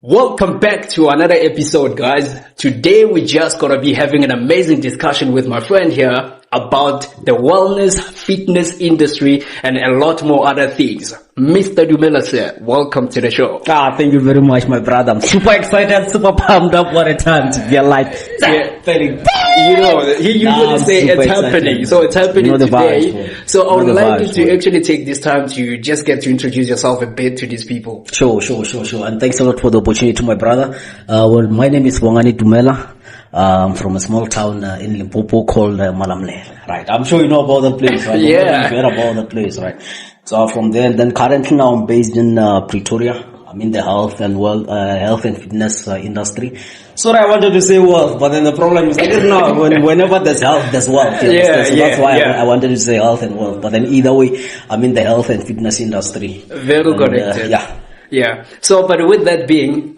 Welcome back to another episode, guys. Today we're just gonna be having an amazing discussion with my friend here about the wellness, fitness industry, and a lot more other things. Mr. Dumela, sir, welcome to the show. Thank you very much, my brother. I'm super excited, super pumped up. What a time to be alive. Yeah. You know, he usually say it's happening. So it's happening today. So I would like you to actually take this time to just get to introduce yourself a bit to these people. Sure. And thanks a lot for the opportunity, my brother. Well, my name is Bongani Dumela. I'm from a small town in Limpopo called Malamle. Right. I'm sure you know about that place, right? Yeah. You heard about that place, right? So from there, then currently now I'm based in Pretoria. I'm in the health and fitness industry. Sorry, I wanted to say wealth, but then the problem is, whenever there's health, there's wealth. So that's why I wanted to say health and wealth. But then either way, I'm in the health and fitness industry. Very correct. Yeah. So, but with that being,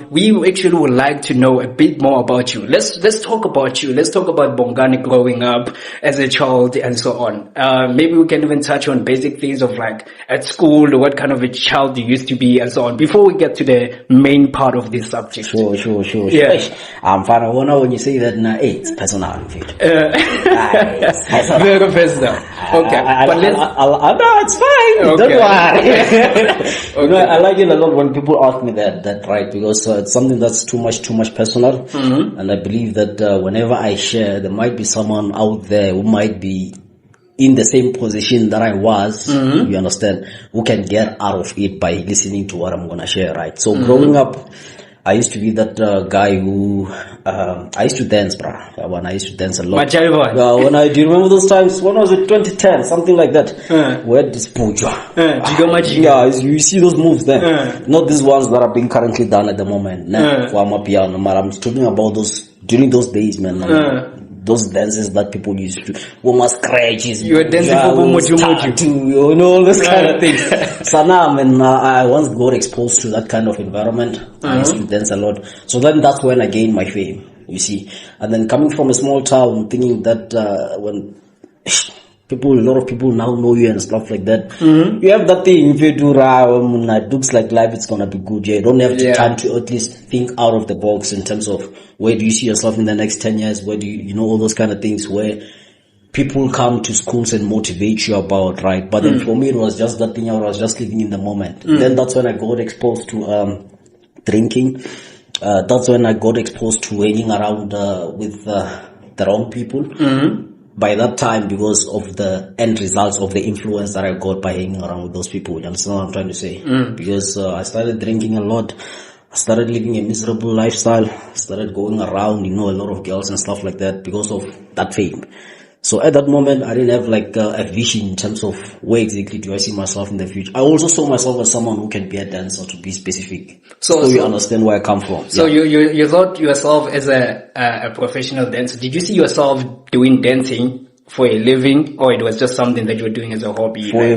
we actually would like to know a bit more about you. Let's talk about you. Let's talk about Bongani growing up as a child and so on. Maybe we can even touch on basic things of like at school, what kind of a child you used to be and so on before we get to the main part of this subject. Sure. Yeah. I'm fine. When you say that, it's personal. Very personal. Okay. No, it's fine. Okay. Don't worry. I like it a lot when people ask me that right, because it's something that's too much personal. Mm-hmm. And I believe that whenever I share, there might be someone out there who might be in the same position that I was, you understand, who can get out of it by listening to what I'm going to share, right? So growing up, I used to be that guy who I used to dance, bruh. When I used to dance a lot. Do you remember those times? When was it? 2010, something like that. Where this puja? Yeah, you see those moves there. Not these ones that are being currently done at the moment. I'm talking about those during those days, man. Those dances that people used to, scratches. You were dancing for you know, all those kind of things. So now, I once got exposed to that kind of environment. I used to dance a lot. So then that's when I gained my fame, you see. And then coming from a small town, thinking that when a lot of people now know you and stuff like that. You have that thing, if you do it looks like life is gonna be good. You don't have time to at least think out of the box in terms of where do you see yourself in the next 10 years, where do you know, all those kind of things where people come to schools and motivate you about, right? But then for me, it was just that thing, I was just living in the moment. Then that's when I got exposed to drinking. That's when I got exposed to hanging around with the wrong people. By that time, because of the end results of the influence that I got by hanging around with those people. You understand what I'm trying to say? Because I started drinking a lot. I started living a miserable lifestyle. Started going around, a lot of girls and stuff like that because of that fame. So at that moment, I didn't have like a vision in terms of where exactly do I see myself in the future. I also saw myself as someone who can be a dancer, to be specific. So you understand where I come from. So you thought yourself as a professional dancer. Did you see yourself doing dancing for a living, or it was just something that you were doing as a hobby? For a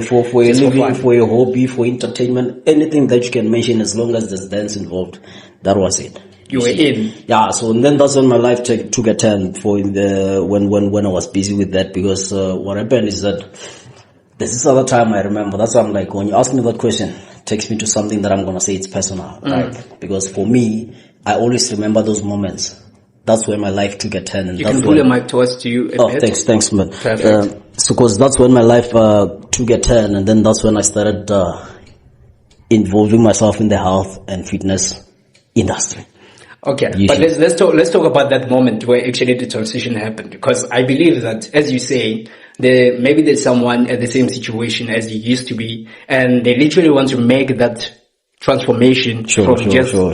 living, for a hobby, for entertainment, anything that you can mention, as long as there's dance involved, that was it. You were in. Yeah, so then that's when my life took a turn when I was busy with that, because what happened is that there's this other time I remember. That's why I'm like, when you ask me that question, it takes me to something that I'm gonna say it's personal, right? Because for me, I always remember those moments. That's when my life took a turn. And you can pull the mic towards you a bit. Thanks, man. Perfect. So cause that's when my life took a turn, and then that's when I started involving myself in the health and fitness industry. Okay, but let's talk about that moment where actually the transition happened, because I believe that, as you say, maybe there's someone at the same situation as you used to be, and they literally want to make that transformation from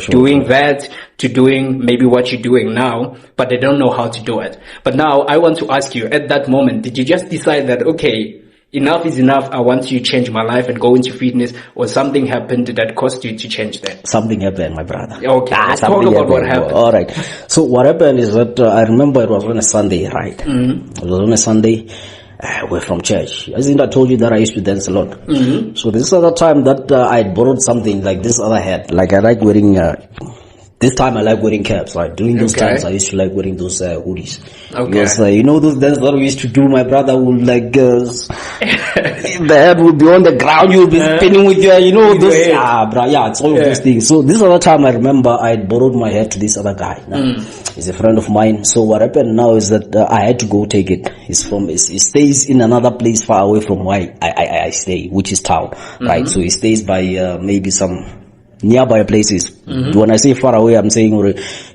doing that to doing maybe what you're doing now, but they don't know how to do it. But now I want to ask you, at that moment, did you just decide that, okay, enough is enough, I want to change my life and go into fitness, or something happened that caused you to change that? Something happened, my brother. Okay, let's talk about what happened. All right. So what happened is that I remember it was on a Sunday, right? It was on a Sunday. We're from church. As I told you that I used to dance a lot. So this other time that I borrowed something like this other hat. Like I like wearing This time I like wearing caps, right? During those times, I used to like wearing those hoodies. Because, you know, those dance that we used to do, my brother would like, the head would be on the ground, you would be spinning with your, you know, those, it's all of those things. So this other time I remember I had borrowed my hair to this other guy. He's a friend of mine. So what happened now is that I had to go take it. He stays in another place far away from where I stay, which is town, right? So he stays by maybe some nearby places. When I say far away, I'm saying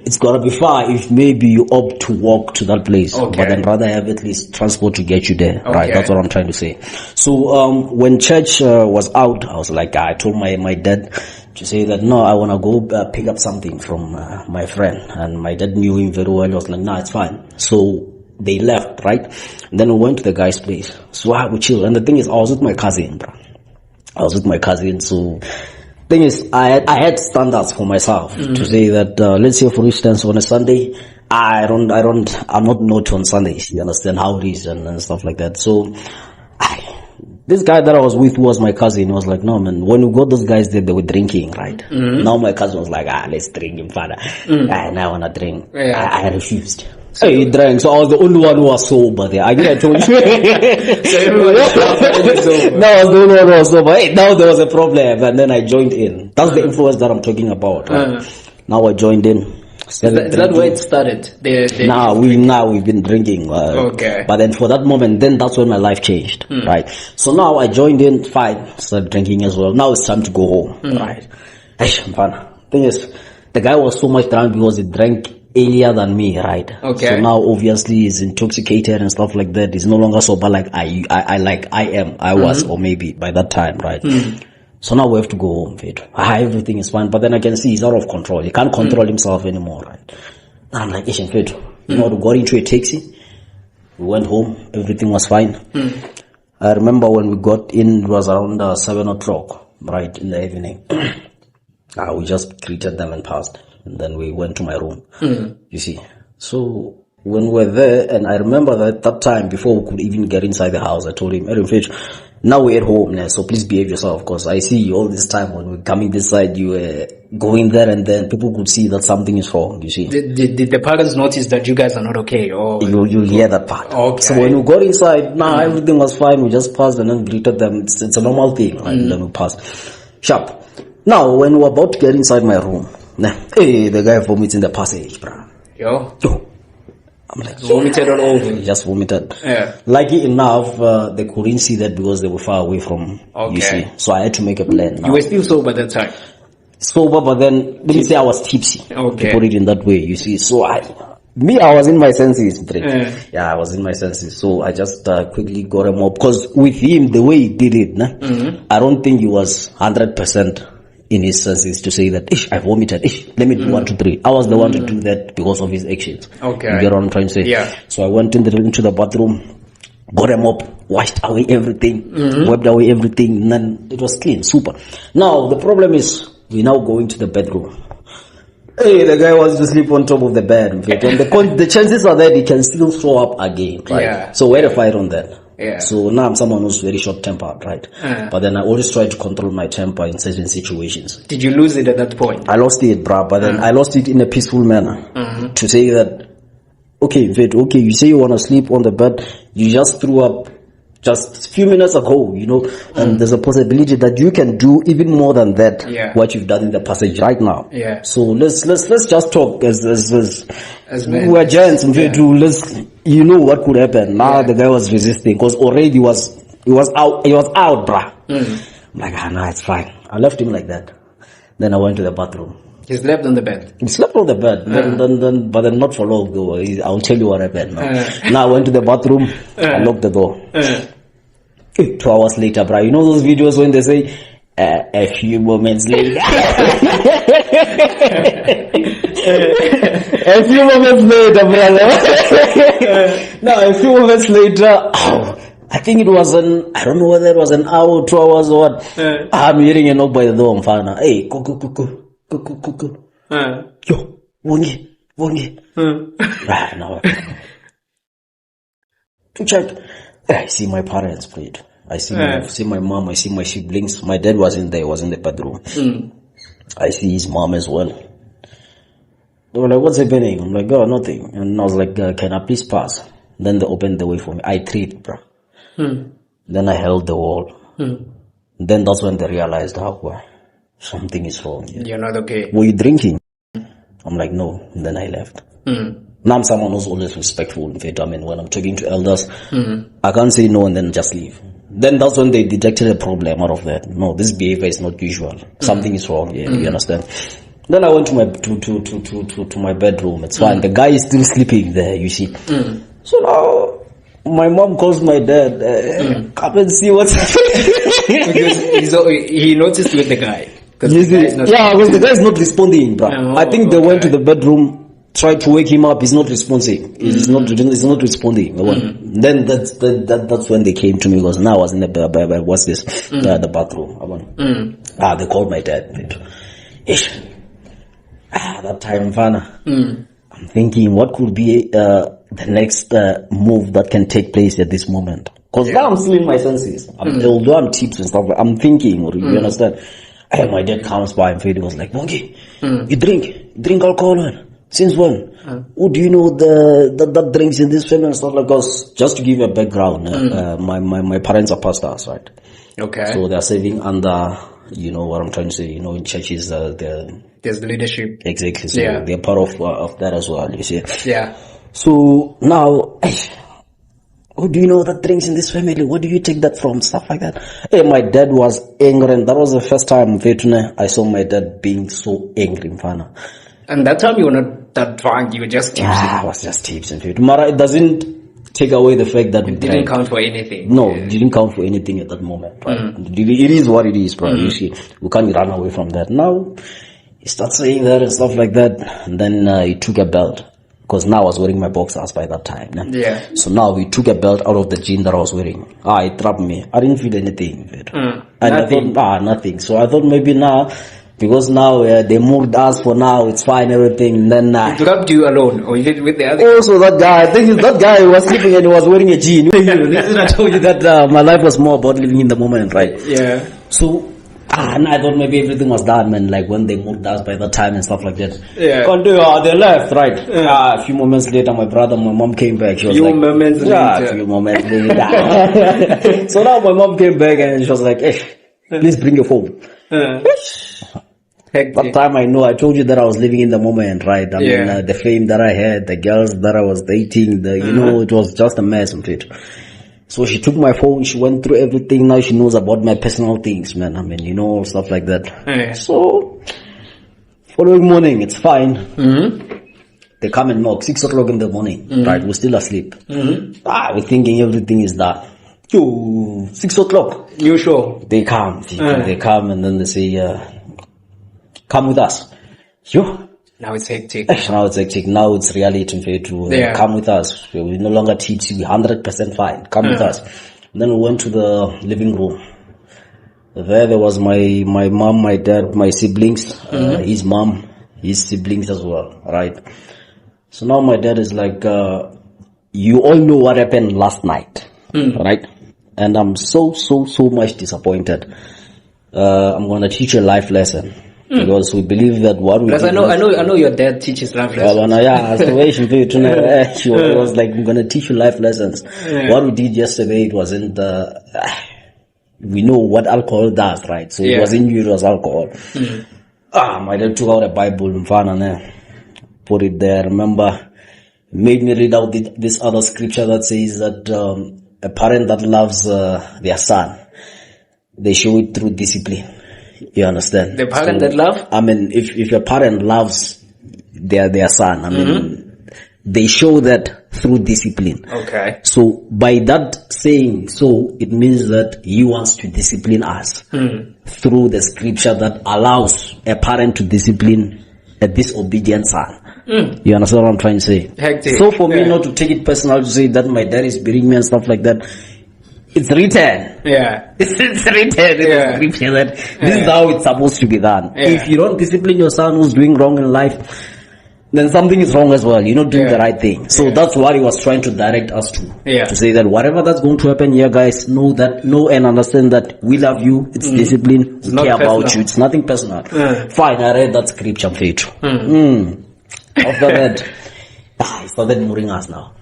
it's gotta be far if maybe you opt to walk to that place, but then rather have at least transport to get you there, right? That's what I'm trying to say. So when church was out, I was like, I told my dad to say that no, I wanna go pick up something from my friend, and my dad knew him very well. He was like, nah, it's fine. So they left, right? And then we went to the guy's place. So we chill. And the thing is, I was with my cousin, bro. So thing is, I had standards for myself to say that, let's say for instance, on a Sunday, I'm not naughty on Sundays. You understand how it is and stuff like that. So, this guy that I was with was my cousin. He was like, no man, when we got those guys there, they were drinking, right? Now my cousin was like, let's drink him, father. And I wanna drink. I refused. So he drank, so I was the only one who was sober there. I think I told you. So everyone was sober. No, I was the only one who was sober. Hey, now there was a problem, and then I joined in. That's the influence that I'm talking about. Right? Now I joined in. Is that where it started? We've been drinking. But then for that moment, then that's when my life changed, right? So now I joined in, fine, started drinking as well. Now it's time to go home, right? Thing is, the guy was so much drunk because he drank earlier than me, right? So now obviously he's intoxicated and stuff like that. He's no longer sober like I was, or maybe by that time, right? So now we have to go home, everything is fine, but then I can see he's out of control. He can't control himself anymore, right? And I'm like, we got into a taxi. We went home. Everything was fine. I remember when we got in, it was around 7 o'clock, right, in the evening. We just greeted them and passed. And then we went to my room, you see. So when we were there, and I remember that time before we could even get inside the house, I told him, now we're at home now, so please behave yourself, because I see all this time when we're coming this side, you were going there, and then people could see that something is wrong, you see. Did the parents notice that you guys are not okay? Or you hear that part. So when we got inside, everything was fine, we just passed and then greeted them. It's a normal thing, right? And then we passed. Sharp. Now, when we were about to get inside my room, the guy vomits in the passage, bro. Yo. I'm like, vomited all over. He just vomited. Lucky enough, they couldn't see that because they were far away from, you see. So I had to make a plan. You were still sober at that time? Sober, but then, let me say I was tipsy. To put it in that way, you see. So I was in my senses. I was in my senses. So I just quickly got him up. Because with him, the way he did it, I don't think he was 100% in his senses to say that, I vomited, let me do 1, 2, 3. I was the one to do that because of his actions. You get what I'm trying to say? So I went into the bathroom, got him up, washed away everything, wiped away everything, and then it was clean, super. Now, the problem is, we're now going to the bedroom. The guy wants to sleep on top of the bed. And the chances are that he can still throw up again, right? So we had a fight on that. So now I'm someone who's very short-tempered, right? But then I always try to control my temper in certain situations. Did you lose it at that point? I lost it, bruh, but then I lost it in a peaceful manner. To say that, okay, you say you want to sleep on the bed, you just threw up just a few minutes ago, and there's a possibility that you can do even more than that, what you've done in the passage right now. So let's just talk as men. We're giants, you know what could happen. Now the guy was resisting because already he was out, bruh. I'm like, nah, it's fine. I left him like that. Then I went to the bathroom. He slept on the bed. He slept on the bed, but then not for long though. I'll tell you what happened. Now I went to the bathroom, I locked the door. 2 hours later, bro. You know those videos when they say, a few moments later. A few moments later, brother. Now, a few moments later, I think it was I don't know whether it was an hour, 2 hours or what. I'm hearing a knock by the door. I'm fine. Hey, go. Yo, wongi. Right now. To check. I see my parents played. I see my mom. I see my siblings. My dad was in the bedroom. I see his mom as well. They were like, what's happening? I'm like, oh, nothing. And I was like, can I please pass? Then they opened the way for me. I tripped, bro. Then I held the wall. Then that's when they realized, something is wrong. You're not okay. Were you drinking? I'm like, no. And then I left. Now I'm someone who's always respectful. In fact, I mean, when I'm talking to elders, I can't say no and then just leave. Then that's when they detected a problem out of that. No, this behavior is not usual. Something is wrong. Yeah, you understand? Then I went to my bedroom. It's fine. The guy is still sleeping there. You see. So now my mom calls my dad. Come and see what's happening. Because he noticed with the guy. Because the guy is not responding, bro. I think they went to the bedroom. Tried to wake him up, he's not responding. He's not responding. Then that's when they came to me because now I was in the the bathroom. They called my dad. That time, Fana. I'm thinking what could be the next move that can take place at this moment. Because now I'm still in my senses. Although I'm tips and stuff, I'm thinking, you understand? And my dad comes by and he was like, Bongi, you drink alcohol, man. Since when? Oh, do you know that drinks in this family and stuff like that? Just to give you a background, my parents are pastors, right? Okay. So they're serving under, you know what I'm trying to say, you know, in churches, there's the leadership. Exactly. So they're part of that as well, you see. Yeah. So now, oh, do you know that drinks in this family? Where do you take that from? Stuff like that. Hey, my dad was angry, and that was the first time I saw my dad being so angry, Mfana. And that time you were not that drunk, you were just tipsy. I was just tipsy. Mara, it doesn't take away the fact that it didn't count for anything. No, it didn't count for anything at that moment. Right? It is what it is, bro. You see, we can't run away from that. Now, he starts saying that and stuff like that. And then he took a belt. Because now I was wearing my boxers by that time. Yeah. So now we took a belt out of the jean that I was wearing. It trapped me. I didn't feel anything. And nothing. I thought, nothing. So I thought maybe now, because now they moved us for now, it's fine, everything. And then it trapped you alone, or you did with the other? Also, that guy, I think that guy was sleeping and he was wearing a jean. I told you that my life was more about living in the moment, right? Yeah. So, and I thought maybe everything was done, man. Like when they moved us by that time and stuff like that. Yeah. They left, right? A few moments later, my mom came back. She was like, a few moments later. So now my mom came back and she was like, hey, please bring your phone. That time I told you that I was living in the moment, right? I mean, the fame that I had, the girls that I was dating, it was just a mess of it. So she took my phone, she went through everything, now she knows about my personal things, man. I mean, stuff like that. So, following morning, it's fine. They come and knock, 6 o'clock in the morning, right? We're still asleep. We're thinking everything is done. 6 o'clock. You sure? They come and then they say, come with us. Now it's hectic. Now it's reality to come with us. We no longer teach you 100% fine. Come with us. And then we went to the living room. There was my mom, my dad, my siblings, his mom, his siblings as well, right? So now my dad is like, you all know what happened last night, right? And I'm so much disappointed. I'm gonna teach you a life lesson. Because we believe that what we I know your dad teaches life lessons. She was like, I'm gonna teach you life lessons. What we did yesterday, it wasn't we know what alcohol does, right? So it wasn't you, it was alcohol. My dad took out a Bible and put it there. Remember, made me read out this other scripture that says that a parent that loves their son, they show it through discipline. You understand? The parent that love? I mean, if a parent loves their son, I mean, they show that through discipline. Okay. So by that saying, it means that he wants to discipline us through the scripture that allows a parent to discipline a disobedient son. You understand what I'm trying to say? Hectic. So for me not to take it personal to say that my dad is beating me and stuff like that, it's written. It's written in the scripture that this is how it's supposed to be done. If you don't discipline your son who's doing wrong in life, then something is wrong as well. You're not doing the right thing. So that's what he was trying to direct us to. To say that whatever that's going to happen here, guys, know and understand that we love you. It's discipline. We care about you. It's nothing personal. Fine, I read that scripture, Faith. After that, it started moving us now.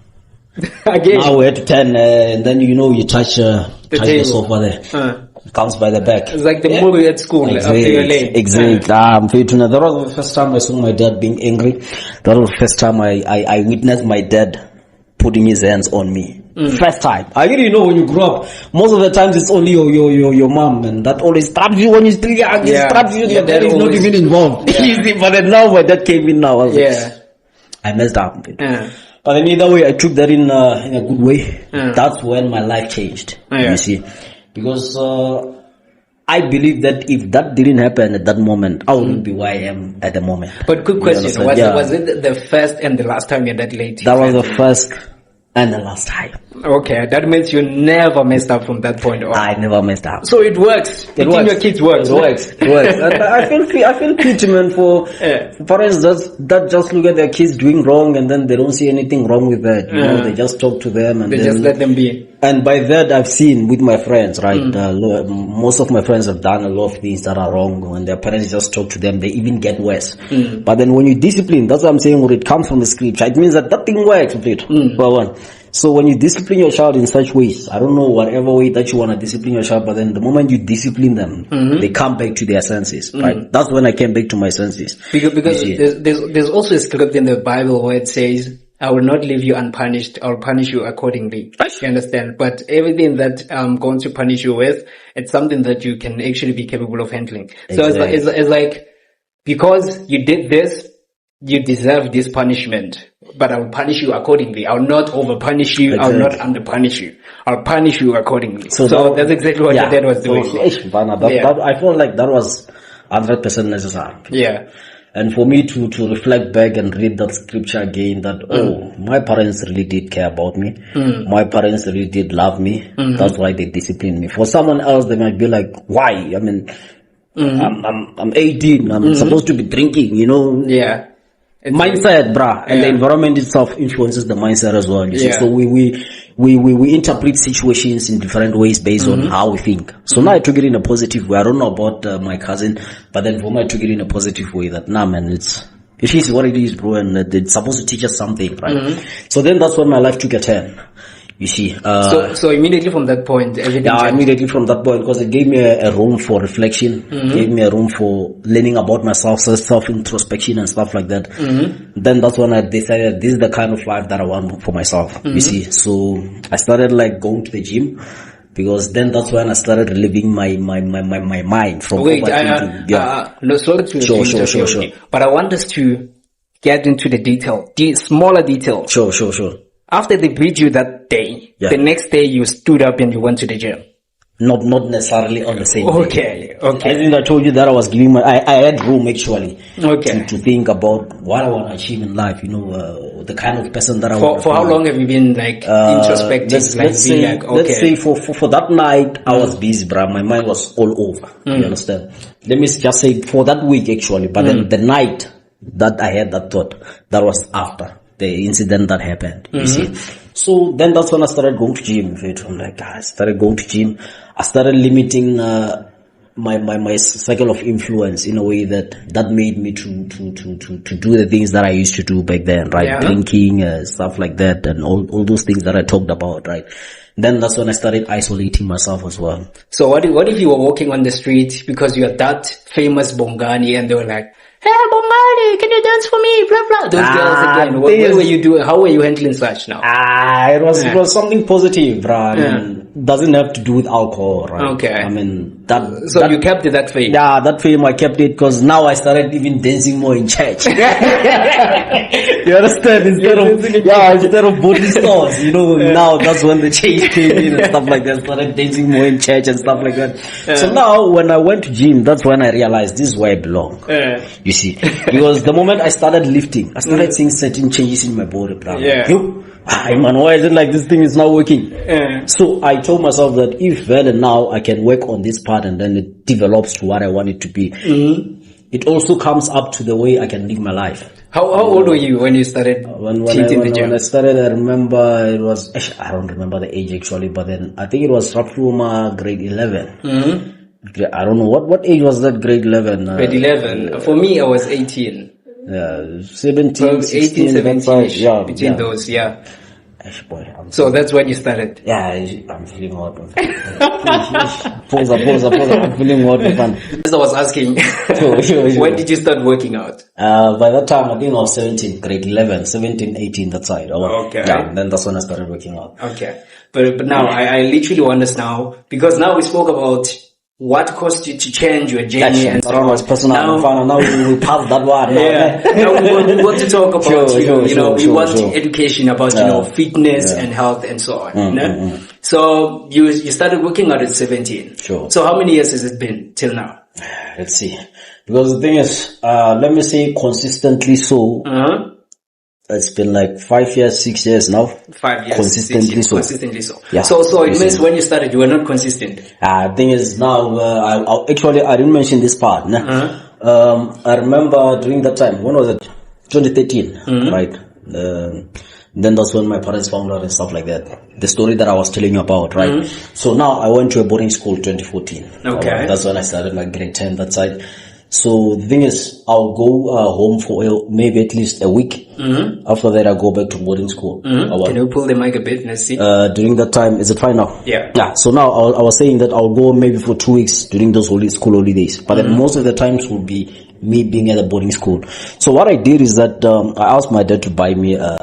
Again. Now we're at 10, and then you touch the sofa there. It comes by the back. It's like the movie at school after you're late. Exactly. That was the first time I saw my dad being angry. That was the first time I witnessed my dad putting his hands on me. First time. I really know when you grow up, most of the times it's only your mom, and that always straps you when you're still young. It straps you. Your dad is not even involved. Easy, but then now my dad came in now. I was like, I messed up. But then either way, I took that in a good way. That's when my life changed. You see, because I believe that if that didn't happen at that moment, I wouldn't be where I am at the moment. But good question: was it the first and the last time you're that late? That was the first and the last time. Okay, that means you never messed up from that point on. I never messed up. So it works. It works. Your kids works. It works. It works. And I feel pity, man, for parents that just look at their kids doing wrong and then they don't see anything wrong with that. You know, they just talk to them and they just let them be. And by that, I've seen with my friends, right? Most of my friends have done a lot of things that are wrong. When their parents just talk to them, they even get worse. But then when you discipline, that's what I'm saying, when it comes from the scripture, it means that thing works. So when you discipline your child in such ways, I don't know, whatever way that you want to discipline your child, but then the moment you discipline them, they come back to their senses, right? That's when I came back to my senses. Because there's also a script in the Bible where it says, I will not leave you unpunished, I'll punish you accordingly. You understand? But everything that I'm going to punish you with, it's something that you can actually be capable of handling. Exactly. So it's like, because you did this, you deserve this punishment, but I will punish you accordingly. I will not over punish you. Exactly. I will not under punish you. I'll punish you accordingly. So that's exactly what your dad was doing. I feel like that was 100% necessary. Yeah. And for me to reflect back and read that scripture again, that, my parents really did care about me. My parents really did love me. That's why they disciplined me. For someone else, they might be like, why? I mean, I'm 18. I'm supposed to be drinking, Yeah. Mindset, bruh, and the environment itself influences the mindset as well. You see? So we interpret situations in different ways based on how we think. So now I took it in a positive way. I don't know about my cousin, but then for me I took it in a positive way. That man, it is what it is, bro, and it's supposed to teach us something, right? So then that's when my life took a turn. You see, so immediately from that point, everything changed. Immediately from that point, because it gave me a room for reflection, gave me a room for learning about myself, self-introspection and stuff like that. Then that's when I decided this is the kind of life that I want for myself. You see, so I started like going to the gym, because then that's when I started relieving my mind from overthinking. No, sorry to Sure. But I want us to get into the smaller detail. Sure. After they beat you that day, the next day you stood up and you went to the gym. Not necessarily on the same day. Okay. I think I told you that I was giving I had room actually to think about what I want to achieve in life, the kind of person that I want to be. For how long have you been introspective? Let's say for that night I was busy, bruh. My mind was all over. You understand? Let me just say for that week actually, but then the night that I had that thought, that was after the incident that happened, you see. So then that's when I started going to gym. I'm like, I started going to gym. I started limiting my circle of influence in a way that made me to do the things that I used to do back then, right? Drinking, stuff like that, and all those things that I talked about, right? Then that's when I started isolating myself as well. So what if you were walking on the street because you're that famous Bongani and they were like, hey, Bongani, can you dance for me? Blah, blah. Those girls again. What were you doing? How were you handling such now? It was something positive, bro. I mean, doesn't have to do with alcohol, right? Okay. I mean, So you kept that fame? Yeah, that fame I kept it because now I started even dancing more in church. You understand? Instead of booty stores, now that's when the change came in and stuff like that. I started dancing more in church and stuff like that. So now when I went to gym, that's when I realized this is where I belong. You see, because the moment I started lifting, I started seeing certain changes in my body. Man, why is it like this thing is not working? So I told myself that if then and now I can work on this part and then it develops to what I want it to be, it also comes up to the way I can live my life. How old were you when you started when I started, I remember it was, I don't remember the age actually, but then I think it was roughly grade 11. I don't know what age was that, grade 11? Grade 11. For me, I was 18. Yeah, 17, 12, 18, 16, 17, yeah, between yeah. those, yeah. Ash, boy, So that's when you started. yeah, I'm feeling hot. Pause, I'm feeling hot, man. As I was asking, Sure. when did you start working out? By that time, I think I was 17, grade 11, 17, 18, that side. Okay. Yeah, and then that's when I started working out. Okay. But now I literally want us now, because now we spoke about what caused you to change your journey and so That was on. personal. Now we passed that one. Yeah. Now we want to talk about, we want education about, fitness and health and so on. So you started working out at 17. Sure. So how many years has it been till now? Let's see. Because the thing is, let me say consistently so. It's been like 5 years, 6 years now. 5 years. Consistently so. Consistently so. Yeah. So it means when you started, you were not consistent. The thing is now, I didn't mention this part. I remember during that time, when was it? 2013, right? Then that's when my parents found out and stuff like that. The story that I was telling you about, right? So now I went to a boarding school 2014. Okay. That's when I started my grade 10 that side. So the thing is, I'll go home for maybe at least a week. After that, I go back to boarding school. Can you pull the mic a bit? Let's see. During that time, is it fine now? Yeah. Yeah. So now I was saying that I'll go maybe for 2 weeks during those school holidays. But then most of the times will be me being at a boarding school. So what I did is that I asked my dad to buy me a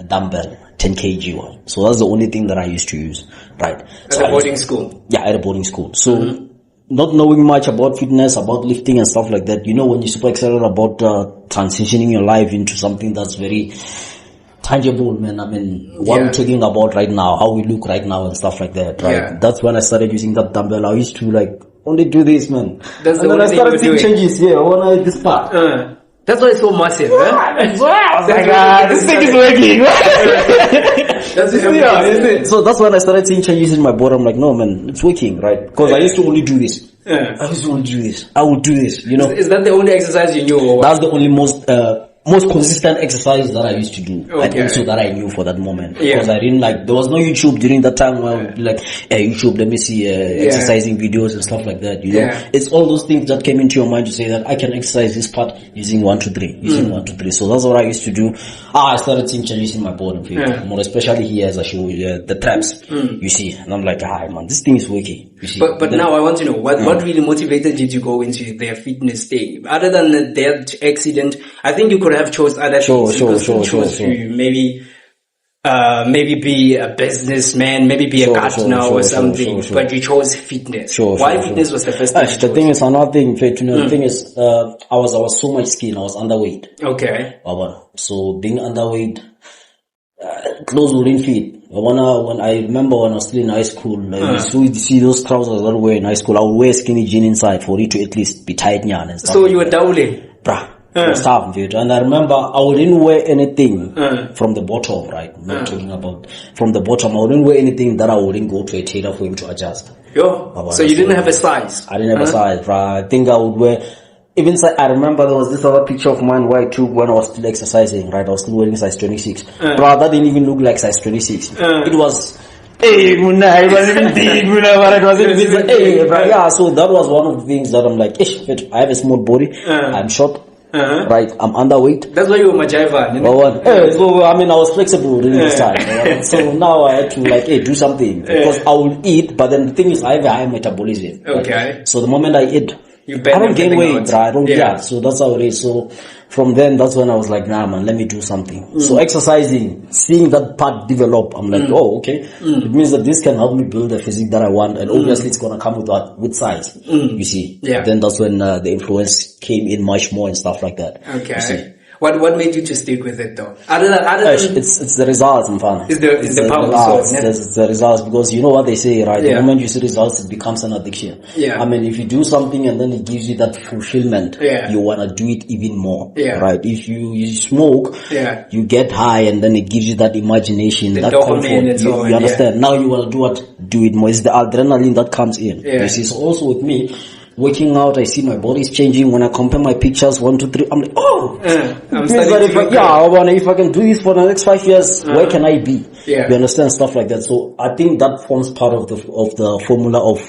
dumbbell, 10 kg one. So that's the only thing that I used to use, right? At a boarding school? Yeah, at a boarding school. So not knowing much about fitness, about lifting and stuff like that, when you're super excited about transitioning your life into something that's very tangible, man. I mean, what we're talking about right now, how we look right now and stuff like that, right? Yeah. That's when I started using that dumbbell. I used to only do this, man. That's and then I started seeing changes here. This part. That's why it's so massive, huh? I was like, this thing is working. So that's when I started seeing changes in my body. I'm like, no, man, it's working, right? Because I used to only do this. I used to only do this. I would do this, Is that the only exercise you knew? Or what? That's the only most consistent exercise that I used to do. And also that I knew for that moment. Because I didn't there was no YouTube during that time where I would be like, hey, YouTube, let me see exercising videos and stuff like that, It's all those things that came into your mind to say that I can exercise this part using 1, 2, 3, So that's what I used to do. I started seeing changes in my body, more especially here as I show you the traps, you see. And I'm like, man, this thing is working, you see. But now I want to know, what really motivated you to go into their fitness thing? Other than that accident, I think you could have chose other things. To maybe be a businessman, maybe be a gardener or something, but you chose fitness. Why fitness was the first thing? The thing is, another thing, the thing is, I was so much skin, I was underweight. Okay. So being underweight, clothes wouldn't fit. When I remember when I was still in high school, I used to see those trousers that I wear in high school. I would wear skinny jean inside for it to at least be tight and stuff. So you were dowling? Bruh. Stuff, and I remember I wouldn't wear anything from the bottom, right? Not talking about from the bottom. I wouldn't wear anything that I wouldn't go to a tailor for him to adjust. So you didn't have a size? I didn't have a size, right? I think I would wear, I remember there was this other picture of mine where I took when I was still exercising, right? I was still wearing size 26. Bro, that didn't even look like size 26. It was, hey, Muna, it wasn't even big, Muna, but it wasn't even hey, bro. Yeah, so that was one of the things that I'm like, I have a small body, I'm short. Right, I'm underweight. That's why you were Majaiva. So I was flexible during this time. So now I had to do something because I will eat, but then the thing is I have a high metabolism. Okay. Right? So the moment I eat, I don't gain weight, bro. I don't. So that's how it is. So from then, that's when I was like, nah, man, let me do something. So exercising, seeing that part develop, I'm like, oh, okay. It means that this can help me build the physique that I want, and obviously it's gonna come with size. You see. Yeah. Then that's when the influence came in much more and stuff like that. Okay. You see. What made you to stick with it though? Other than it's the results, man. It's the power. It's the results, because you know what they say, right? The moment you see results, it becomes an addiction. Yeah. If you do something and then it gives you that fulfillment, you wanna do it even more. Yeah. Right? If you smoke, you get high and then it gives you that imagination, that comfort. You understand? Now you wanna do it more. It's the adrenaline that comes in. You see, so also with me, working out, I see my body's changing. When I compare my pictures, 1, 2, 3, I'm like, oh, if I can do this for the next 5 years, where can I be? You understand, stuff like that. So I think that forms part of the formula of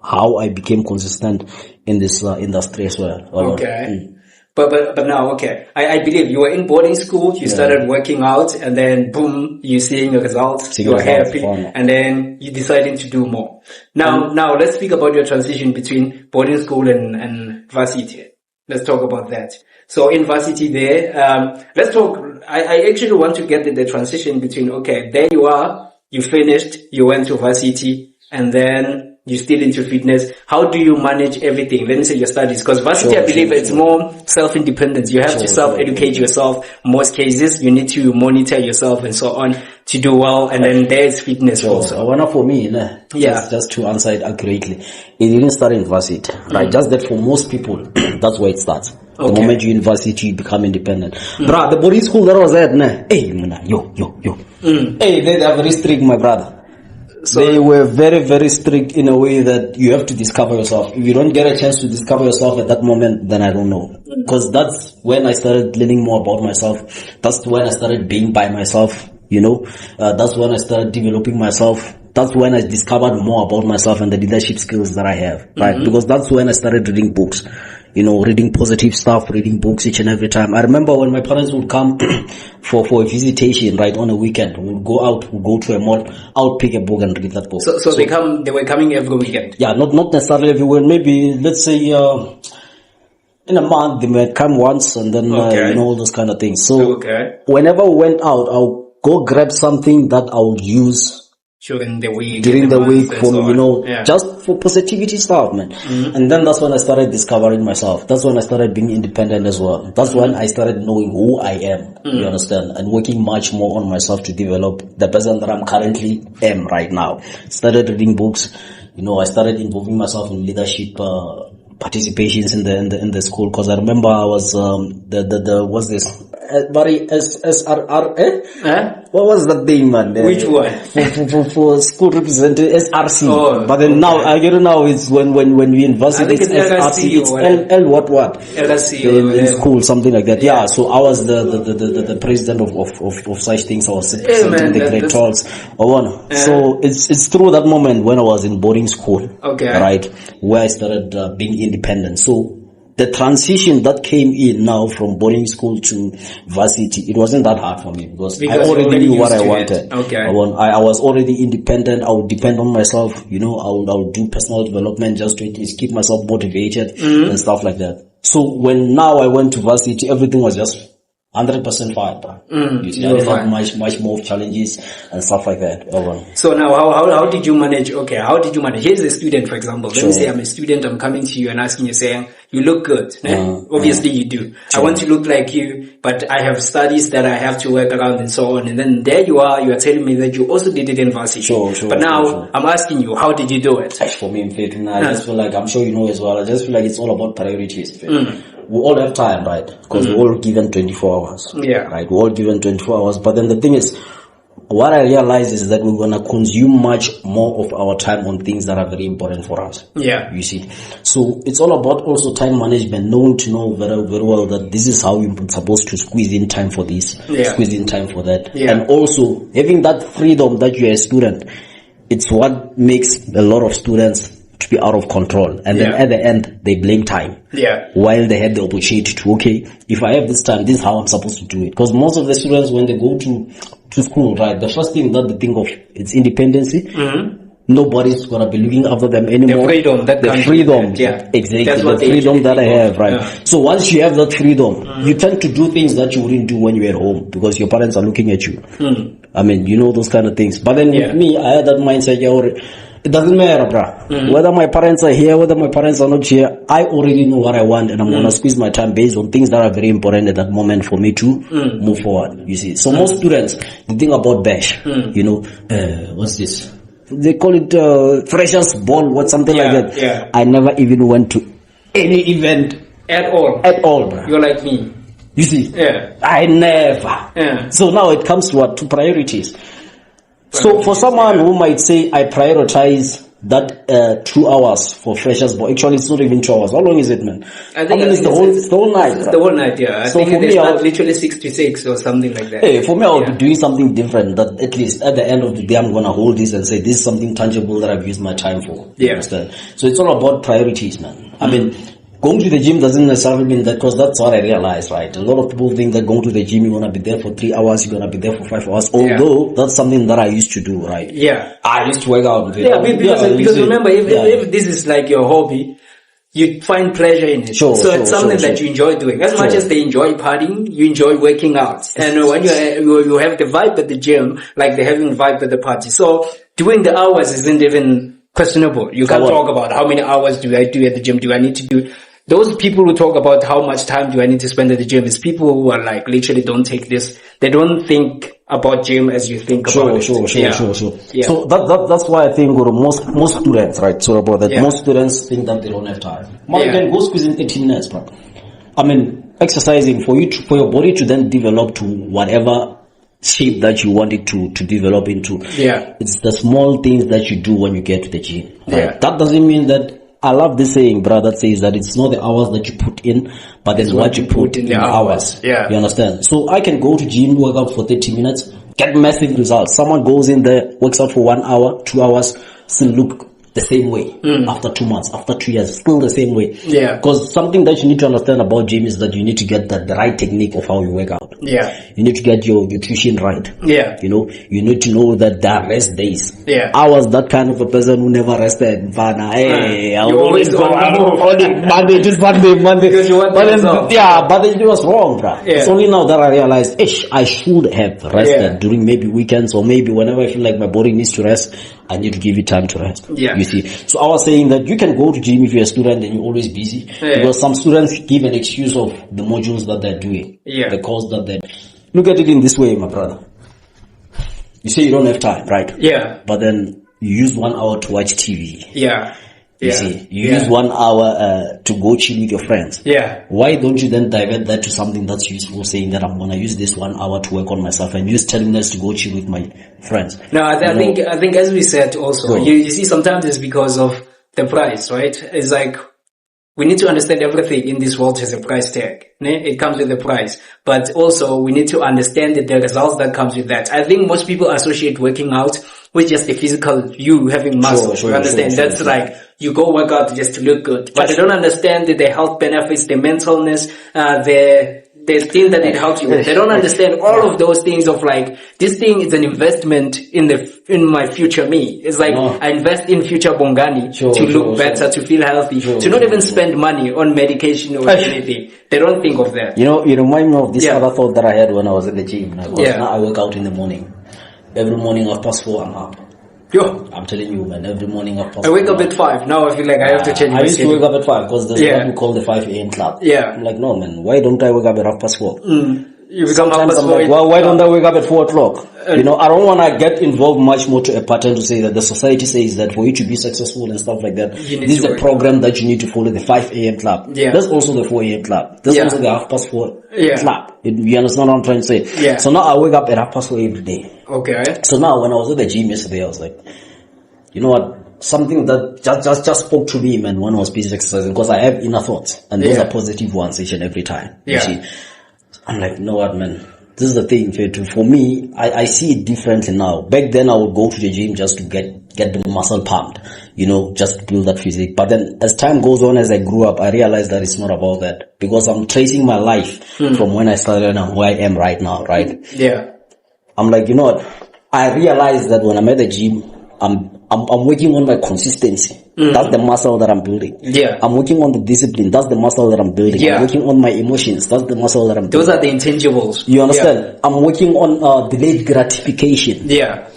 how I became consistent in this industry as well. Okay. But now, okay. I believe you were in boarding school, you started working out, and then boom, you're seeing your results, you're happy, and then you're deciding to do more. Now let's speak about your transition between boarding school and varsity. Let's talk about that. So in varsity there, let's talk, I actually want to get the transition between, okay, there you are, you finished, you went to varsity, and then you're still into fitness. How do you manage everything? Let me say your studies, because varsity, I believe it's more self-independence. You have to self-educate yourself. Most cases, you need to monitor yourself and so on to do well. And then there's fitness also. One for me, just to answer it accurately, it didn't start in varsity, right? Just that for most people, that's where it starts. The moment you're in varsity, you become independent. Bruh, the boarding school that was at, hey, they are very strict, my brother. So they were very, very strict in a way that you have to discover yourself. If you don't get a chance to discover yourself at that moment, then I don't know. Because that's when I started learning more about myself. That's when I started being by myself, that's when I started developing myself. That's when I discovered more about myself and the leadership skills that I have, right? Because that's when I started reading books. Reading positive stuff, reading books each and every time. I remember when my parents would come for a visitation, right, on a weekend. We'd go out, we'd go to a mall, I would pick a book and read that book. So they were coming every weekend? Yeah, not necessarily every weekend. Maybe, let's say, in a month, they might come once and then, all those kind of things. So, whenever we went out, I'll go grab something that I would use during the week, just for positivity stuff, man. And then that's when I started discovering myself. That's when I started being independent as well. That's when I started knowing who I am, you understand, and working much more on myself to develop the person that I'm currently am right now. Started reading books, I started involving myself in leadership, participations in the school, because I remember I was what's this? SRR, What was that thing, man? Which one? For school representative, SRC. But then now, I get it now, it's when we invest it's SRC, it's L what? LSC in school, something like that. Yeah, so I was the president of such things. I was presenting the great talks. So it's through that moment when I was in boarding school, right, where I started being independent. So the transition that came in now from boarding school to varsity, it wasn't that hard for me because I already knew what I wanted. I was already independent. I would depend on myself. I would do personal development just to at least keep myself motivated and stuff like that. So when now I went to varsity, everything was just 100% fine, bro. You see, I had much more challenges and stuff like that. So now, how did you manage? How did you manage? Here's a student, for example. Let me say I'm a student. I'm coming to you and asking you, saying, you look good. Obviously you do. I want to look like you, but I have studies that I have to work around and so on. And then there you are telling me that you also did it in varsity. But now I'm asking you, how did you do it? For me, in fact, I just feel like, I'm sure you know as well, I just feel like it's all about priorities. We all have time, right? Because we're all given 24 hours. Right? We're all given 24 hours. But then the thing is, what I realize is that we're going to consume much more of our time on things that are very important for us. You see. So it's all about also time management, knowing to know very, very well that this is how you're supposed to squeeze in time for this, squeeze in time for that. And also having that freedom that you're a student, it's what makes a lot of students to be out of control, and then at the end they blame time while they had the opportunity to, if I have this time, this is how I'm supposed to do it. Because most of the students, when they go to school, right, the first thing that they think of is independency. Nobody's gonna be looking after them anymore. The freedom, exactly, the freedom that I have, right? So once you have that freedom, you tend to do things that you wouldn't do when you're at home because your parents are looking at you. I mean, those kind of things. But then with me, I had that mindset. It doesn't matter, bruh. Whether my parents are here, whether my parents are not here, I already know what I want, and I'm gonna squeeze my time based on things that are very important at that moment for me to move forward. You see, so most students, they think about bash. What's this? They call it freshers ball, something like that. I never even went to any event at all, bruh. You're like me. You see, I never. So now it comes to priorities. So for someone who might say, I prioritize that 2 hours for freshers, but actually it's not even 2 hours. How long is it, man? I think it's the whole night. It's the whole night, I think it's literally 6 to 6 or something like that. For me, I would be doing something different that at least at the end of the day, I'm going to hold this and say, this is something tangible that I've used my time for. You understand? So it's all about priorities, man. I mean, going to the gym doesn't necessarily mean that, because that's what I realized, right? A lot of people think that going to the gym, you're going to be there for 3 hours, you're going to be there for 5 hours, although that's something that I used to do, right? Yeah. I used to work out. Because remember, if this is like your hobby, you find pleasure in it. So it's something that you enjoy doing. As much as they enjoy partying, you enjoy working out. And when you have the vibe at the gym, like they're having vibe at the party. So doing the hours isn't even questionable. You can't talk about how many hours do I do at the gym. Do I need to do? Those people who talk about how much time do I need to spend at the gym is people who are like literally don't take this. They don't think about gym as you think about it. Sure. Yeah. So that's why I think most students, right? So about that, most students think that they don't have time. Man, you can go squeeze in 13 minutes, bro. I mean, exercising for your body to then develop to whatever shape that you want it to develop into. Yeah. It's the small things that you do when you get to the gym. Right? Yeah. That doesn't mean that. I love this saying, brother, that says that it's not the hours that you put in, but it's what you put in the hours. Yeah. You understand? So I can go to gym, work out for 30 minutes, get massive results. Someone goes in there, works out for 1 hour, 2 hours, still look the same way. After 2 months, after 2 years, still the same way. Yeah. Because something that you need to understand about gym is that you need to get the right technique of how you work out. Yeah. You need to get your nutrition right. Yeah. You know, you need to know that there are rest days. Yeah. I was that kind of a person who never rested. Hey, I would always go on Monday. Because you want but it was wrong, bruh. Yeah. It's only now that I realized, I should have rested during maybe weekends, or maybe whenever I feel like my body needs to rest, I need to give it time to rest. Yeah. You see. So I was saying that you can go to gym if you're a student and you're always busy. Yeah. Because some students give an excuse of the modules that they're doing. Yeah. The course that they're doing. Look at it in this way, my brother. You say you don't have time, right? Yeah. But then you use 1 hour to watch TV. Yeah. You see, you use 1 hour to go chill with your friends. Yeah. Why don't you then divert that to something that's useful, saying that I'm gonna use this 1 hour to work on myself, and use 10 minutes to go chill with my friends? No, I think as we said also, you see, sometimes it's because of the price, right? It's like, we need to understand everything in this world has a price tag. It comes with a price. But also, we need to understand that the results that comes with that. I think most people associate working out with just the physical, you having muscle. You understand? That's like, you go work out just to look good. But they don't understand the health benefits, the mentalness, the thing that it helps you with. They don't understand all of those things of like, this thing is an investment in my future me. It's like, I invest in future Bongani to look better, to feel healthy, to not even spend money on medication or anything. They don't think of that. You remind me of this other thought that I had when I was at the gym. Now I work out in the morning. Every morning 4:30, I'm up. Yo, I'm telling you, man, every morning 4:30. I wake up at 5. Now I feel like I have to change my schedule. I used to wake up at 5 because there's what we call the 5 a.m. club. Yeah. I'm like, no, man, why don't I wake up at 4:30? You become Sometimes I'm like, why don't I wake up at 4 o'clock? I don't want to get involved much more to a pattern to say that the society says that for you to be successful and stuff like that, this is a program that you need to follow, the 5 a.m. club. Yeah. There's also the 4 a.m. club. There's also the 4:30 club. You understand what I'm trying to say? Yeah. So now I wake up at 4:30 every day. Okay. So now when I was at the gym yesterday, I was like, you know what? Something that just spoke to me, man, when I was busy exercising, because I have inner thoughts, and those are positive ones each and every time. Yeah. You see? I'm like, you know what, man? This is the thing. For me, I see it differently now. Back then, I would go to the gym just to get the muscle pumped, just to build that physique. But then, as time goes on, as I grew up, I realized that it's not about that, because I'm tracing my life from when I started and who I am right now, right? Yeah. I'm like, you know what? I realized that when I'm at the gym, I'm working on my consistency. That's the muscle that I'm building. Yeah. I'm working on the discipline. That's the muscle that I'm building. Yeah. I'm working on my emotions. That's the muscle that I'm building. Those are the intangibles. You understand? Yeah. I'm working on delayed gratification. Yeah.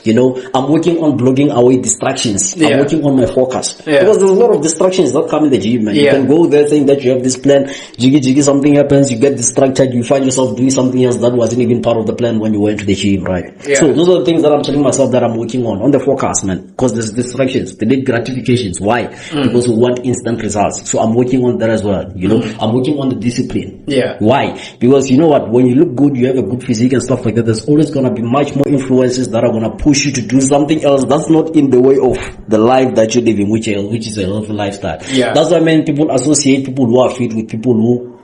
I'm working on blocking away distractions. Yeah. I'm working on my focus. Yeah. Because there's a lot of distractions that come in the gym, man. Yeah. You can go there saying that you have this plan, jiggy, something happens, you get distracted, you find yourself doing something else that wasn't even part of the plan when you went to the gym, right? Yeah. So those are the things that I'm telling myself that I'm working on the forecast, man. Because there's distractions, delayed gratifications. Why? Because we want instant results. So I'm working on that as well. I'm working on the discipline. Yeah. Why? Because you know what? When you look good, you have a good physique and stuff like that, there's always going to be much more influences that are going to push you to do something else that's not in the way of the life that you're living, which is a healthy lifestyle. Yeah. That's why many people associate people who are fit with people who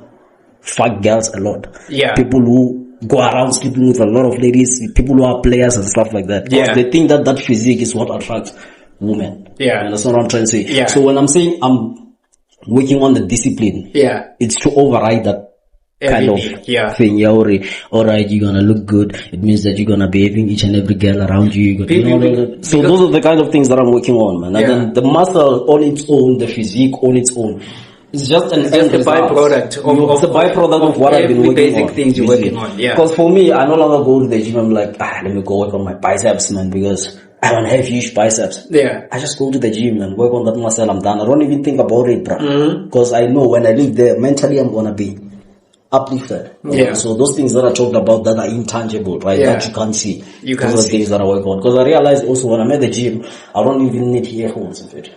fuck girls a lot. Yeah. People who go around sleeping with a lot of ladies, people who are players and stuff like that. Yeah. They think that physique is what attracts women. Yeah. And that's what I'm trying to say. Yeah. So when I'm saying working on the discipline. Yeah. It's to override that kind of thing. Yeah, alright, you're gonna look good. It means that you're gonna be having each and every girl around you. So those are the kind of things that I'm working on, man. And then the muscle on its own, the physique on its own, it's just an end result. Byproduct it's a byproduct of what I've been working basic on. Things you're working on. Yeah. Because for me, I no longer go to the gym. I'm like, let me go work on my biceps, man, because I don't have huge biceps. Yeah. I just go to the gym and work on that muscle. I'm done. I don't even think about it, bro. Because I know when I leave there, mentally I'm gonna be uplifted. Yeah. So those things that I talked about that are intangible, right? That you can't see. Those are the things that I work on. Because I realized also when I'm at the gym, I don't even need earphones of it.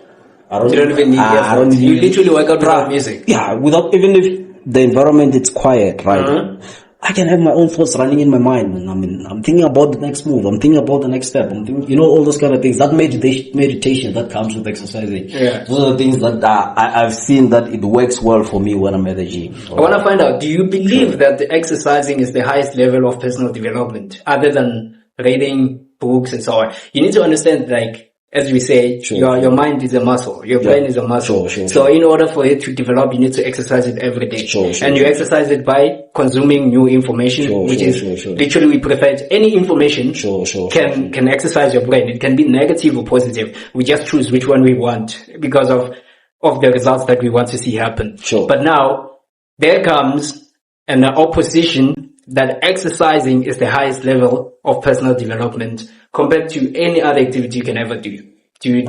You don't even need earphones. You literally work out without music. Yeah, without, even if the environment is quiet, right? I can have my own thoughts running in my mind. And I'm thinking about the next move. I'm thinking about the next step. I'm thinking, all those kind of things. That meditation that comes with exercising. Yeah. Those are the things that I've seen that it works well for me when I'm at the gym. I want to find out, do you believe that the exercising is the highest level of personal development other than reading books and so on? You need to understand, like, as we say, your mind is a muscle, your brain is a muscle. So in order for it to develop, you need to exercise it every day. And you exercise it by consuming new information, which is literally we prefer any information can exercise your brain. It can be negative or positive. We just choose which one we want because of the results that we want to see happen. But now there comes an opposition that exercising is the highest level of personal development compared to any other activity you can ever do. Do you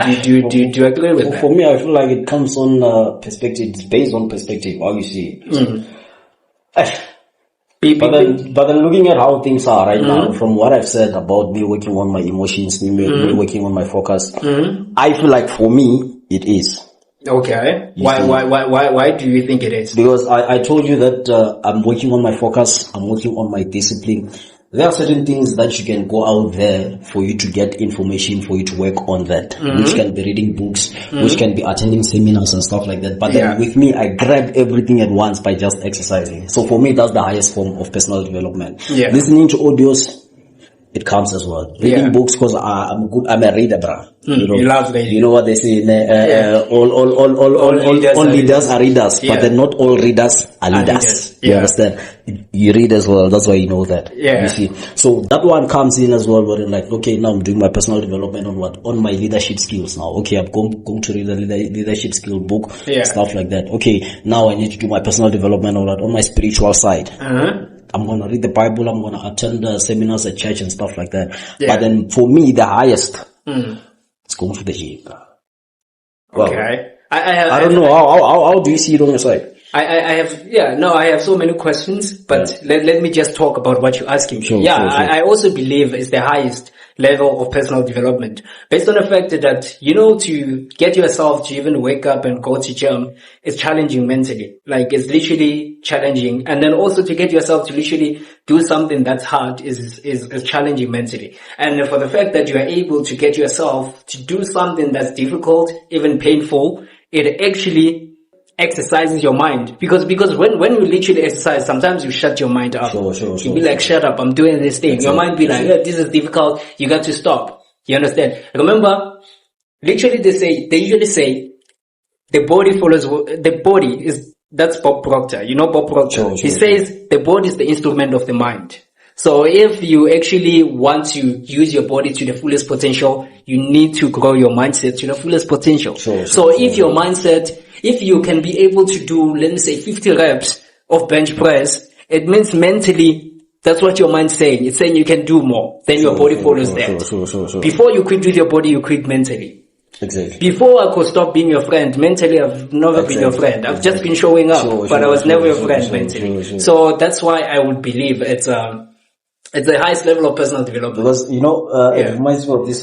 agree with that? For me, I feel like it comes on perspective. It's based on perspective, how you see it. But then looking at how things are right now, from what I've said about me working on my emotions, me working on my focus, I feel like for me, it is. Okay. Why do you think it is? Because I told you that I'm working on my focus, I'm working on my discipline. There are certain things that you can go out there for you to get information, for you to work on that, which can be reading books, which can be attending seminars and stuff like that. But then with me, I grab everything at once by just exercising. So for me, that's the highest form of personal development. Listening to audios, it counts as well. Reading books, because I'm a reader, bro. You love reading. You know what they say, all leaders are readers, but then not all readers are leaders. You understand? You read as well, that's why you know that. You see. So that one comes in as well, where you're like, okay, now I'm doing my personal development on what? On my leadership skills now. Okay, I'm going to read a leadership skill book, stuff like that. Okay, now I need to do my personal development on my spiritual side. I'm going to read the Bible, I'm going to attend seminars at church and stuff like that. But then for me, the highest, it's going to the gym. Well, okay. I don't know, how do you see it on your side? I have so many questions, but let me just talk about what you're asking. I also believe it's the highest level of personal development based on the fact that, to get yourself to even wake up and go to gym is challenging mentally. Like, it's literally challenging. And then also to get yourself to literally do something that's hard is challenging mentally. And for the fact that you are able to get yourself to do something that's difficult, even painful, it actually exercises your mind because when you literally exercise, sometimes you shut your mind up. You be like, shut up, I'm doing this thing. Your mind be like, this is difficult, you got to stop. You understand? Remember, literally they usually say the body follows, the body is, that's Bob Proctor. You know Bob Proctor? He says the body is the instrument of the mind. So if you actually want to use your body to the fullest potential, you need to grow your mindset to the fullest potential. If your mindset, if you can be able to do, let me say 50 reps of bench press, it means mentally, that's what your mind's saying. It's saying you can do more. Then your body follows that. Before you quit with your body, you quit mentally. Exactly. Before I could stop being your friend, mentally I've never been your friend. I've just been showing up, but I was never your friend mentally. So that's why I would believe it's the highest level of personal development. Because, it reminds me of this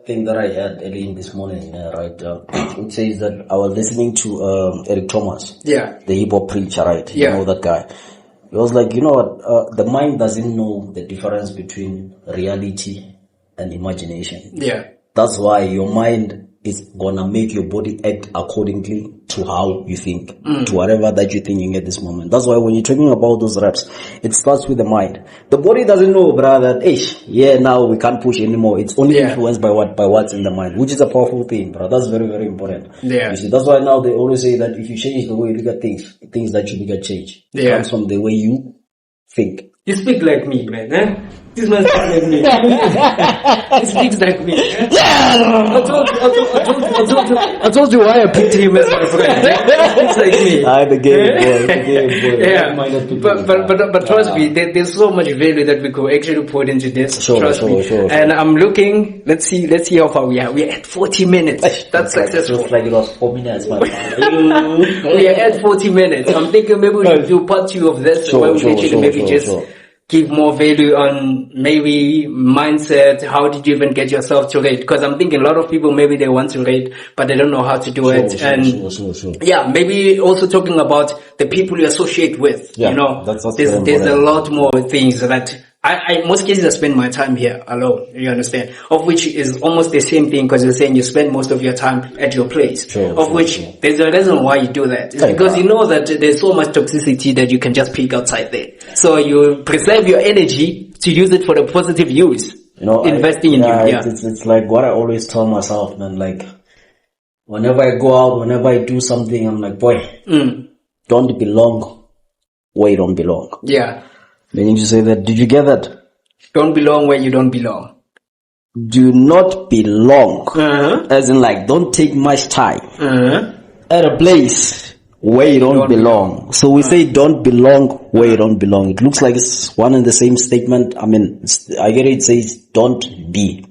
thing that I had early in this morning, right? It says that I was listening to Eric Thomas, the hip hop preacher, right? You know that guy. He was like, the mind doesn't know the difference between reality and imagination. That's why your mind is gonna make your body act accordingly to how you think, to whatever that you're thinking at this moment. That's why when you're talking about those reps, it starts with the mind. The body doesn't know, brother, that, now we can't push anymore. It's only influenced by what's in the mind, which is a powerful thing, bro. That's very, very important. Yeah. You see, that's why now they always say that if you change the way you look at things that you look at change. It comes from the way you think. You speak like me, man. Eh? This man speaks like me. He speaks like me. Eh? I told you why I picked him as my friend. He speaks like me. The game boy. Yeah. But trust me, there's so much value that we could actually put into this. Sure. And I'm looking. Let's see how far we are. We're at 40 minutes. That's successful. Just like it was 4 minutes, man. We are at 40 minutes. I'm thinking maybe we should do part 2 of this. Where we literally give more value on maybe mindset. How did you even get yourself to rate? Because I'm thinking a lot of people, maybe they want to rate, but they don't know how to do it. Yeah, maybe also talking about the people you associate with. Yeah, you know, that's there's a lot more things that I most cases I spend my time here alone, you understand? Of which is almost the same thing, because you're saying you spend most of your time at your place. There's a reason why you do that. It's because you know that there's so much toxicity that you can just pick outside there. So you preserve your energy to use it for the positive use. You know, investing in you. Yeah. It's like what I always tell myself, man, like whenever I go out, whenever I do something, I'm like, boy, don't belong where you don't belong. Yeah. Meaning to say that, did you get that? Don't belong where you don't belong. Do not belong. As in like, don't take much time at a place where you don't belong. So we say don't belong where you don't belong. It looks like it's one and the same statement. I mean, I get it says don't be.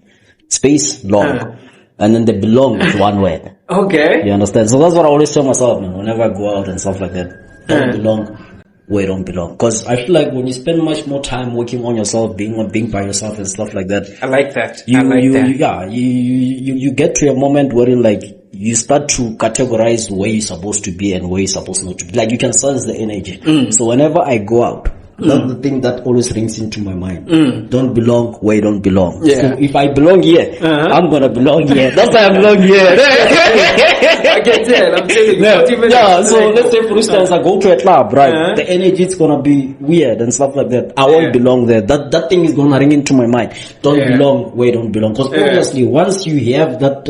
Space, long. And then the belong is one word. Okay. You understand? So that's what I always tell myself, man, whenever I go out and stuff like that. Don't belong where you don't belong. Because I feel like when you spend much more time working on yourself, being by yourself and stuff like that. I like that. You get to a moment wherein like you start to categorize where you're supposed to be and where you're supposed not to be. Like you can sense the energy. So whenever I go out, that's the thing that always rings into my mind. Don't belong where you don't belong. Yeah. So if I belong here, I'm gonna belong here. That's why I belong here. I can tell. I'm telling you. Yeah. So let's say for instance, I go to a club, right? The energy is gonna be weird and stuff like that. I won't belong there. That thing is gonna ring into my mind. Don't belong where you don't belong. Because obviously, once you have that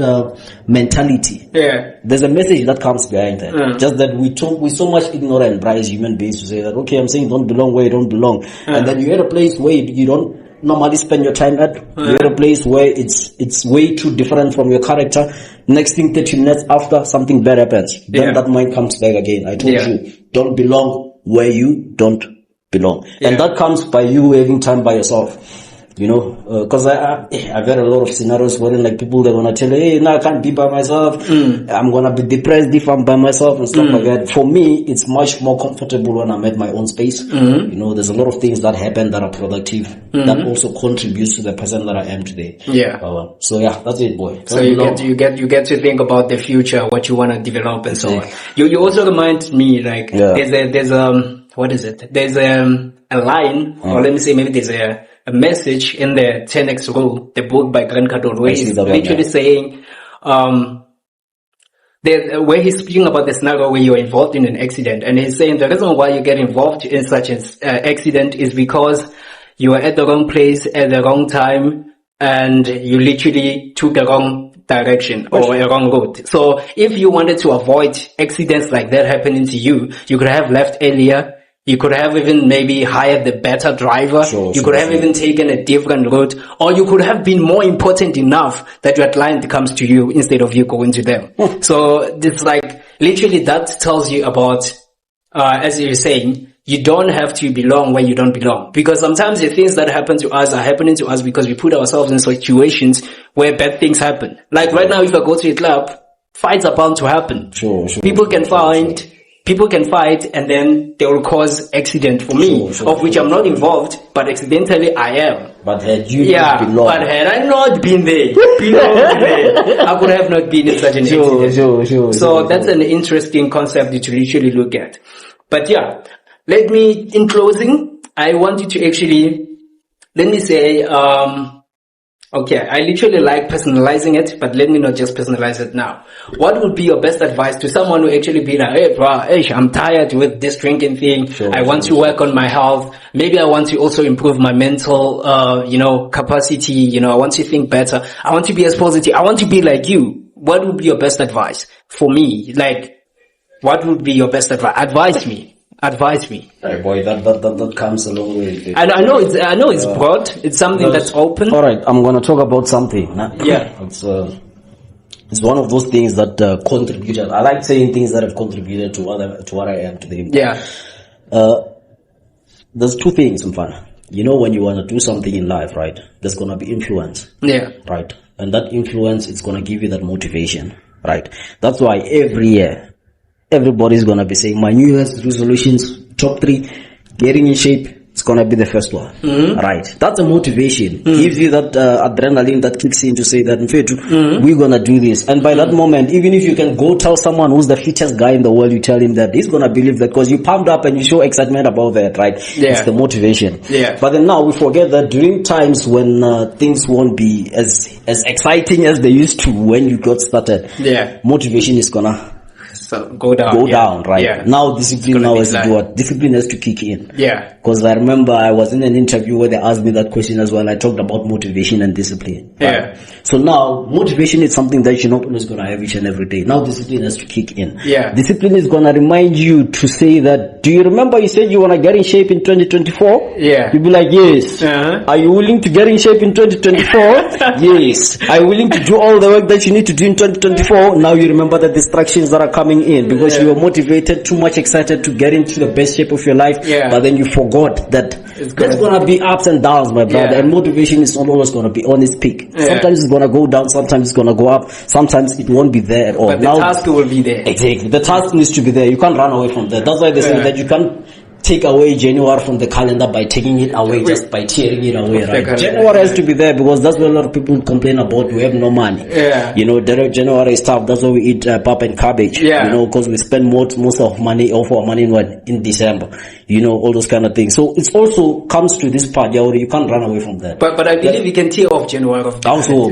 mentality, there's a message that comes behind that. Just that we so much ignorant, bro, as human beings, to say that okay, I'm saying don't belong where you don't belong, and then you're at a place where you don't normally spend your time at. You're at a place where it's way too different from your character. Next thing, 30 minutes after, something bad happens. Then that mind comes back again. I told you, don't belong where you don't belong, and that comes by you having time by yourself. You know, cause I've had a lot of scenarios where like people, they're gonna tell you, hey, no, I can't be by myself. I'm gonna be depressed if I'm by myself and stuff like that. For me, it's much more comfortable when I'm at my own space. You know, there's a lot of things that happen that are productive, that also contributes to the person that I am today. Yeah. So yeah, that's it, boy. So you get to think about the future, what you want to develop and so on. You also remind me, like, there's what is it? There's a line, or let me say maybe there's a message in the 10X Rule, the book by Grant Cardone, where he's literally saying, where he's speaking about the scenario where you're involved in an accident, and he's saying the reason why you get involved in such an accident is because you are at the wrong place at the wrong time, and you literally took a wrong direction or a wrong road. So if you wanted to avoid accidents like that happening to you, you could have left earlier. You could have even maybe hired the better driver. You could have even taken a different route, or you could have been more important enough that your client comes to you instead of you going to them. So it's like literally that tells you about, as you're saying, you don't have to belong where you don't belong. Because sometimes the things that happen to us are happening to us because we put ourselves in situations where bad things happen. Like right now, if I go to a club, fights are bound to happen. People can fight and then they will cause accident for me, of which I'm not involved, but accidentally I am. But had you not belonged, but had I not been there, I could have not been in such an accident. So that's an interesting concept to literally look at. But yeah, in closing, I want you to actually, let me say, Okay, I literally like personalizing it, but let me not just personalize it now. What would be your best advice to someone who actually be like, hey bro, I'm tired with this drinking thing. I want to work on my health. Maybe I want to also improve my mental, capacity. I want to think better. I want to be as positive. I want to be like you. What would be your best advice for me? Like, what would be your best advice? Advise me. Hey boy, that comes a long way. I know it's broad. It's something that's open. All right, I'm gonna talk about something. Yeah. It's one of those things that contributed. I like saying things that have contributed to what I am today. Yeah. There's two things, Mfana. When you want to do something in life, right? There's gonna be influence. Yeah. Right. And that influence is gonna give you that motivation. Right. That's why every year, everybody's gonna be saying my New Year's resolutions, top 3, getting in shape. It's gonna be the first one, right? That's a motivation. Gives you that adrenaline that kicks in to say that we're gonna do this. And by that moment, even if you can go tell someone who's the fittest guy in the world, you tell him that, he's gonna believe that because you pumped up and you show excitement about that, right? Yeah. It's the motivation. Yeah. But then now we forget that during times when things won't be as exciting as they used to when you got started. Yeah. Motivation is gonna go down, right? Yeah. Now discipline has to do what? Discipline has to kick in. Yeah. Because I remember I was in an interview where they asked me that question as well. I talked about motivation and discipline. Right? Yeah. So now motivation is something that you're not always gonna have each and every day. Now discipline has to kick in. Yeah. Discipline is gonna remind you to say that, do you remember you said you wanna get in shape in 2024? Yeah. You'll be like, yes. Uh-huh. Are you willing to get in shape in 2024? Yes. Are you willing to do all the work that you need to do in 2024? Now you remember the distractions that are coming in because you were motivated, too much excited to get into the best shape of your life. Yeah. But then you forgot that there's gonna be ups and downs, my brother. Yeah. And motivation is not always gonna be on its peak. Yeah. Sometimes it's gonna go down, sometimes it's gonna go up, sometimes it won't be there at all. But the task will be there. Exactly. The task needs to be there. You can't run away from that. That's why they say that you can't take away January from the calendar by taking it away, just by tearing it away, right? January has to be there because that's what a lot of people complain about. We have no money. Yeah. January is tough. That's why we eat pap and cabbage. Yeah. Because we spend most of our money in December. All those kind of things. So it also comes to this part, you can't run away from that. But I believe you can tear off January of the also,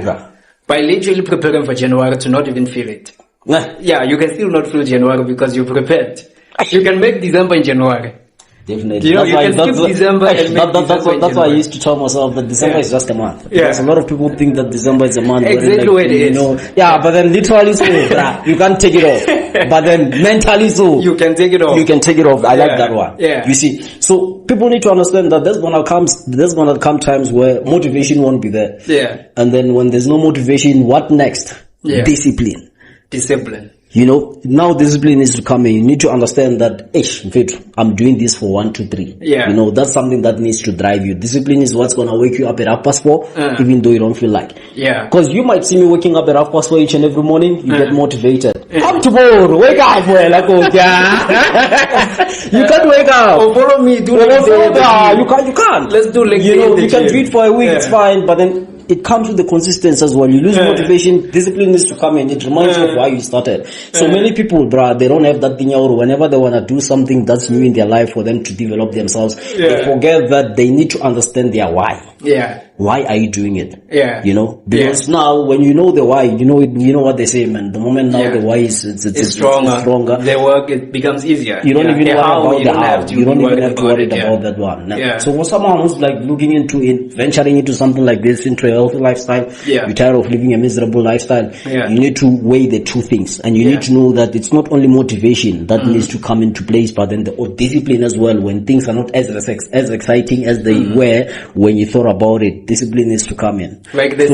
by literally preparing for January to not even feel it. Yeah, you can still not feel January because you prepared. You can make December in January. Definitely. That's why I used to tell myself that December is just a month. Because a lot of people think that December is a month. Exactly what it is. Yeah, but then literally so, you can't take it off. But then mentally so, you can take it off. You can take it off. I like that one. Yeah. You see, so people need to understand that there's gonna come times where motivation won't be there. Yeah. And then when there's no motivation, what next? Yeah. Discipline. Now discipline needs to come in. You need to understand that, I'm doing this for 1, 2, 3. Yeah. That's something that needs to drive you. Discipline is what's going to wake you up at 4:30, even though you don't feel like. Yeah. Because you might see me waking up at 4:30 each and every morning, you get motivated. Come tomorrow, wake up, well, like, you can't wake up. Oh, follow me, do you can't. Let's do like you can do it for a week, it's fine, but then it comes with the consistency as well. You lose motivation, discipline needs to come in. It reminds you of why you started. So many people, they don't have that thing, or whenever they want to do something that's new in their life for them to develop themselves, they forget that they need to understand their why. Yeah. Why are you doing it? Yeah. Because now when you know the why, you know what they say, man. The moment now the why is it's stronger. The work, it becomes easier. You don't even worry about the how. You don't even have to worry about that one. Yeah. So for someone who's like looking into it, venturing into something like this, into a healthy lifestyle, you're tired of living a miserable lifestyle, you need to weigh the two things. And you need to know that it's not only motivation that needs to come into place, but then the discipline as well. When things are not as exciting as they were when you thought about it, discipline needs to come in. Like they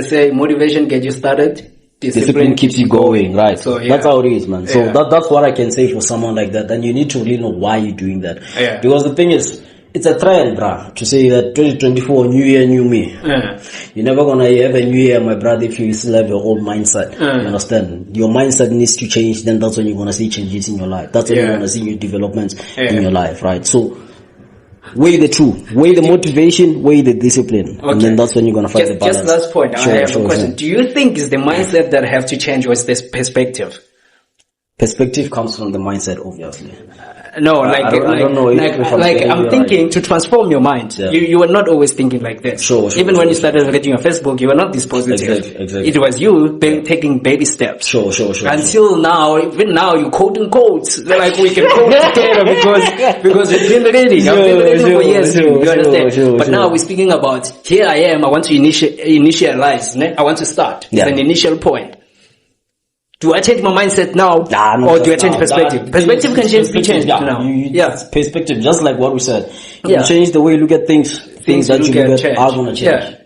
say, motivation gets you started. Discipline keeps you going, right? So that's how it is, man. So that's what I can say for someone like that. And you need to really know why you're doing that. Yeah. Because the thing is, it's a trend, bruh, to say that 2024, new year, new me. You're never gonna have a new year, my brother, if you still have your old mindset. You understand? Your mindset needs to change, then that's when you're gonna see changes in your life. That's when you're gonna see new developments in your life, right? So, weigh the two. Weigh the motivation, weigh the discipline. Okay. And then that's when you're gonna find the balance. Just last point, I have a question. Do you think it's the mindset that have to change, or is this perspective? Perspective comes from the mindset, obviously. No, I don't know if I'm thinking to transform your mind. Yeah. You were not always thinking like this. Sure, Even when you started reading your Facebook, you were not this positive. Exactly. It was you taking baby steps. Sure. Until now, even now, you quoting quotes. Like we can quote together because we've been reading. I've been reading for years. You understand? But now we're speaking about, here I am, I want to initialize. Ne? I want to start. Yeah. It's an initial point. Do I change my mindset now? No, or do I change perspective? Perspective can be changed now. Perspective, just like what we said. Yeah. You change the way you look at things that you look at are going to change. Yeah.